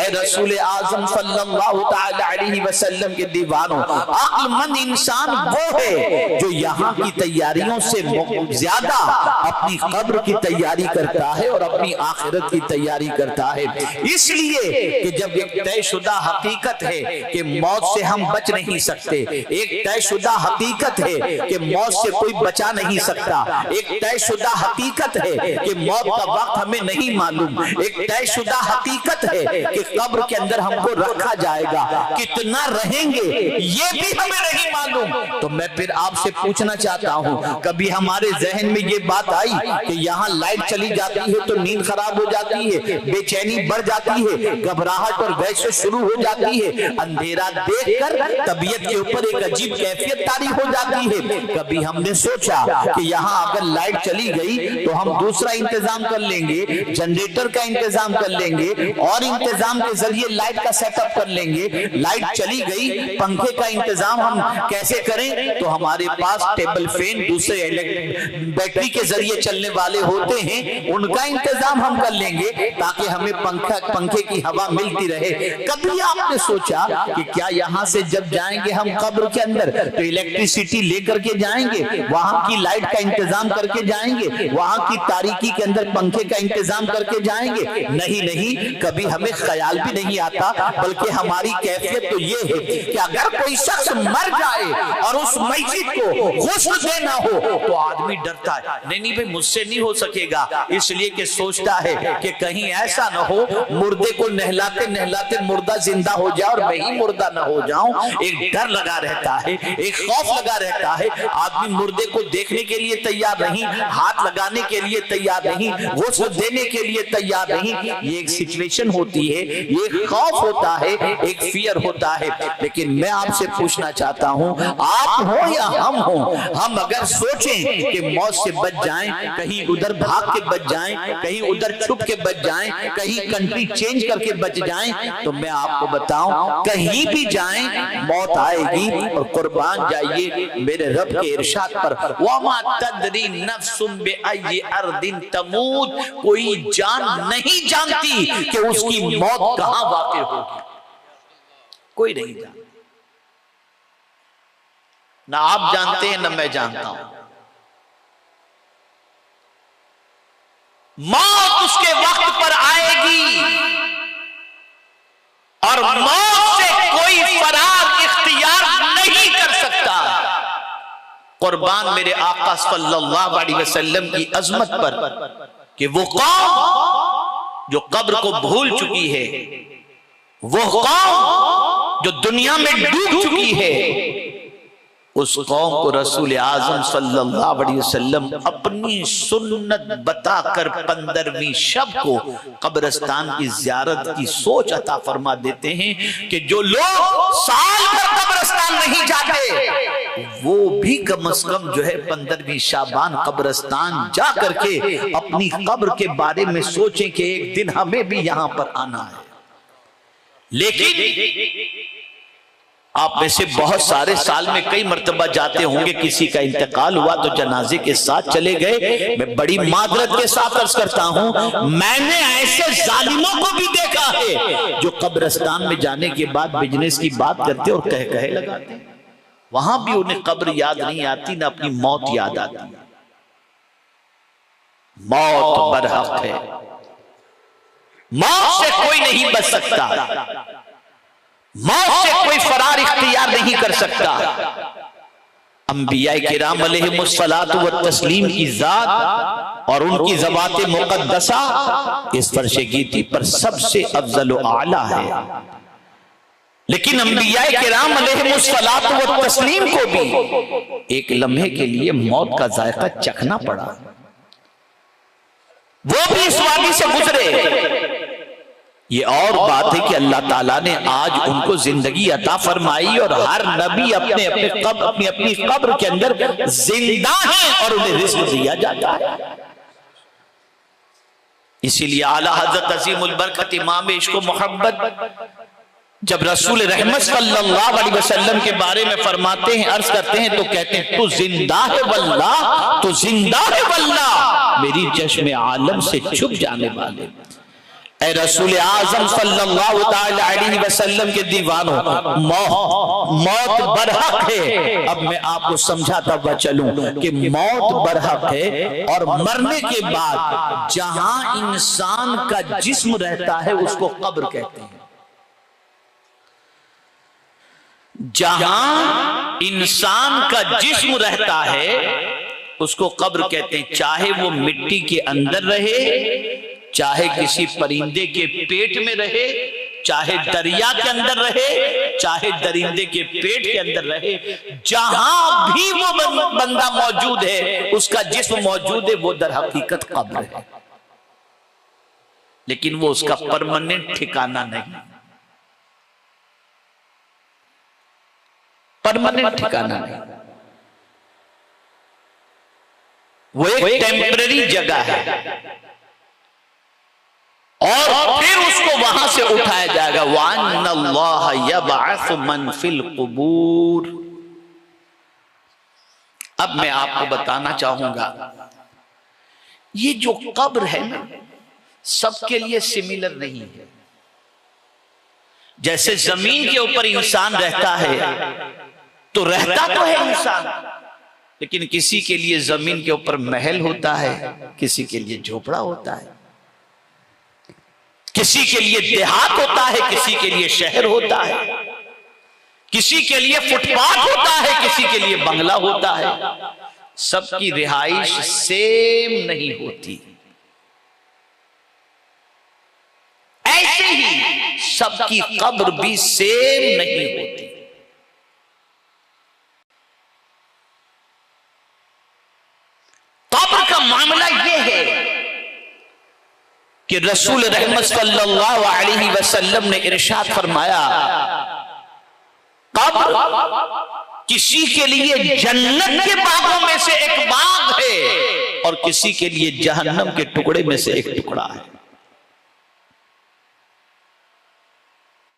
اے رسول اعظم صلی اللہ تعالی علیہ وسلم کے دیوانوں، عقل مند انسان وہ ہے جو یہاں کی تیاریوں سے زیادہ اپنی قبر کی تیاری کرتا ہے اور اپنی آخرت کی تیاری کرتا ہے، اس لیے کہ جب ایک طے شدہ حقیقت ہے کہ موت سے ہم بچ نہیں سکتے، ایک طے شدہ حقیقت ہے کہ موت سے کوئی بچا نہیں سکتا، ایک طے شدہ حقیقت ہے کہ موت کا وقت ہمیں نہیں معلوم، ایک طے شدہ حقیقت ہے کہ قبر کے اندر ہم کو رکھا جائے گا، کتنا رہیں گے یہ بھی ہمیں نہیں معلوم، تو میں پھر آپ سے پوچھنا چاہتا ہوں، کبھی ہمارے ذہن میں یہ بات آئی کہ یہاں لائٹ چلی جاتی ہے تو نیند خراب ہو جاتی ہے، بے چینی بڑھ جاتی ہے، گھبراہٹ اور ویسے شروع ہو جاتی ہے، اندھیرا دیکھ کر طبیعت کے اوپر ایک عجیب کیفیت طاری ہو جاتی ہے؟ کبھی ہم نے سوچا کہ یہاں اگر لائٹ چلی گئی تو ہم دوسرا انتظام کر لیں گے، جنریٹر کا انتظام کر لیں گے اور انتظام کے ذریعے لائٹ کا سیٹ اپ کر لیں گے، لائٹ چلی گئی پنکھے کا انتظام ہم کیسے کریں؟ تو ہمارے پاس ٹیبل فین دوسرے بیٹری کے ذریعے چلنے والے ہوتے ہیں، ان کا انتظام ہم کر لیں گے تاکہ ہمیں پنکھے کی ہوا ملتی رہے۔ کبھی آپ نے سوچا کہ کیا یہاں سے جب جائیں گے ہم قبر کے اندر تو الیکٹریسٹی لے کر کے جائیں گے، وہاں کی لائٹ کا انتظام کر کے جائیں گے، وہاں کی تاریکی کے اندر پنکھے کا انتظام کر کے جائیں گے؟ نہیں، کبھی ہمیں خیال بھی نہیں آتا، بلکہ ہماری کیفیت تو یہ ہے کہ اگر کوئی شخص مر جائے اور اس میت کو غسل دینا ہو تو آدمی ڈرتا ہے، نہیں بھئی مجھ سے نہیں ہو سکے گا، اس لیے کہ سوچتا ہے کہ کہیں ایسا نہ ہو مردے کو نہلاتے نہلاتے مردہ زندہ ہو جائے اور میں ہی مردہ نہ ہو جاؤں، ایک ڈر لگا رہتا ہے، ایک خوف لگا رہتا ہے، آدمی مردے کو دیکھنے کے لیے تیار نہیں، ہاتھ لگانے کے لیے تیار نہیں، غسل دینے کے لیے تیار نہیں، یہ ایک سچویشن ہوتی ہے، یہ ایک خوف ہوتا ہے، ایک فیئر ہوتا ہے۔ لیکن میں آپ سے پوچھنا چاہتا ہوں، آپ ہو یا ہم ہوں، ہم اگر سوچیں کہ موت سے بچ جائیں، کہیں ادھر بھاگ کے بچ جائیں، کہیں ادھر چھپ کے بچ جائیں، کہیں کنٹری چینج کر کے بچ جائیں، تو میں آپ کو بتاؤں کہیں بھی جائیں موت آئے گی، اور قربان جائیے میرے رب کے ارشاد پر، وَمَا تَدْرِي نَفْسٌ بِأَيِّ أَرْضٍ تَمُوتُ، کوئی جان نہیں جانتی کہ اس کی موت کہاں واقع ہوگی، کوئی نہیں جانتا، نہ آپ جانتے ہیں نہ میں جانتا ہوں۔ موت اس کے وقت پر آئے گی اور موت سے کوئی فرار اختیار نہیں کر سکتا۔ قربان میرے آقا صلی اللہ علیہ وسلم کی عظمت پر کہ وہ قوم جو قبر کو بھول چکی ہے، وہ قوم جو دنیا میں ڈوب چکی ہے، اس قوم کو رسول اعظم صلی اللہ علیہ وسلم اپنی سنت بتا کر 15ویں شب کو قبرستان کی زیارت کی سوچ عطا فرما دیتے ہیں کہ جو لوگ سال بھر قبرستان نہیں جاتے وہ بھی کم از کم جو ہے 15ویں شعبان قبرستان جا کر کے اپنی قبر کے بارے میں سوچیں کہ ایک دن ہمیں بھی یہاں پر آنا ہے۔ لیکن آپ میں سے بہت سارے سال میں کئی مرتبہ جاتے ہوں گے، کسی کا انتقال ہوا تو جنازے کے ساتھ چلے گئے۔ میں بڑی معذرت کے ساتھ عرض کرتا ہوں، میں نے ایسے ظالموں کو بھی دیکھا ہے جو قبرستان میں جانے کے بعد بزنس کی بات کرتے اور کہے لگاتے، وہاں بھی انہیں قبر یاد نہیں آتی نہ اپنی موت یاد آتی۔ موت برحق ہے، موت سے کوئی نہیں بچ سکتا، موت سے کوئی فرار اختیار نہیں کر سکتا۔ انبیاء کرام علیہم الصلاۃ والتسلیم کی ذات اور ان کی ذوات مقدسہ اس فرش گیتی پر سب سے افضل و اعلیٰ ہے، لیکن انبیاء کرام علیہم الصلاۃ والتسلیم کو بھی ایک لمحے کے لیے موت کا ذائقہ چکھنا پڑا، وہ بھی اس وادی سے گزرے۔ یہ اور بات ہے کہ اللہ تعالیٰ نے آج ان کو زندگی عطا فرمائی اور ہر نبی اپنی قبر کے اندر زندہ ہے اور انہیں رزق دیا جاتا ہے۔ اسی لیے اعلیٰ حضرت عظیم البرکت امام عشق و محبت جب رسول رحمت صلی اللہ علیہ وسلم کے بارے میں فرماتے ہیں، عرض کرتے ہیں تو کہتے ہیں تو زندہ ہے واللہ، تو زندہ ہے واللہ، میری چشم عالم سے چھپ جانے والے، اے رسول اعظم صلی اللہ تعالی علیہ وسلم کے دیوانوں، موت برحق ہے۔ اب میں آپ کو سمجھاتا ہوا چلوں کہ موت برحق ہے، اور مرنے کے بعد جہاں انسان کا جسم رہتا ہے اس کو قبر کہتے ہیں۔ جہاں انسان کا جسم رہتا ہے اس کو قبر کہتے ہیں، چاہے وہ مٹی کے اندر رہے، چاہے کسی پرندے کے پیٹ میں رہے، چاہے دریا کے اندر رہے، چاہے درندے کے پیٹ کے اندر رہے، جہاں بھی وہ بندہ موجود ہے، اس کا جسم موجود ہے، وہ در حقیقت قبر ہے، لیکن وہ اس کا پرماننٹ ٹھکانہ نہیں، پرماننٹ ٹھکانہ نہیں، وہ ایک ٹیمپرری جگہ ہے، اور پھر اس کو وہاں سے اٹھایا جائے گا۔ وَأَنَّ اللَّهَ يَبْعَثُ مَنْ فِي الْقُبُورِ۔ اب میں آپ کو بتانا چاہوں گا، یہ جو قبر ہے نا سب کے لیے سملر نہیں ہے۔ جیسے زمین کے اوپر انسان رہتا ہے تو رہتا تو ہے انسان، لیکن کسی کے لیے زمین کے اوپر محل ہوتا ہے، کسی کے لیے جھوپڑا ہوتا ہے، کسی کے لیے دیہات ہوتا ہے، کسی کے لیے شہر ہوتا ہے، کسی کے لیے فٹ پاتھ ہوتا ہے، کسی کے لیے بنگلہ ہوتا ہے، سب کی رہائش سیم نہیں ہوتی۔ ایسے ہی سب کی قبر بھی سیم نہیں ہوتی۔ قبر کا معاملہ یہ ہے کہ رسول رحمت صلی اللہ علیہ وسلم نے ارشاد فرمایا، قبر کسی کے لیے جنت کے باغوں میں سے ایک باغ ہے، اور کسی کے لیے جہنم کے ٹکڑے میں سے ایک ٹکڑا ہے۔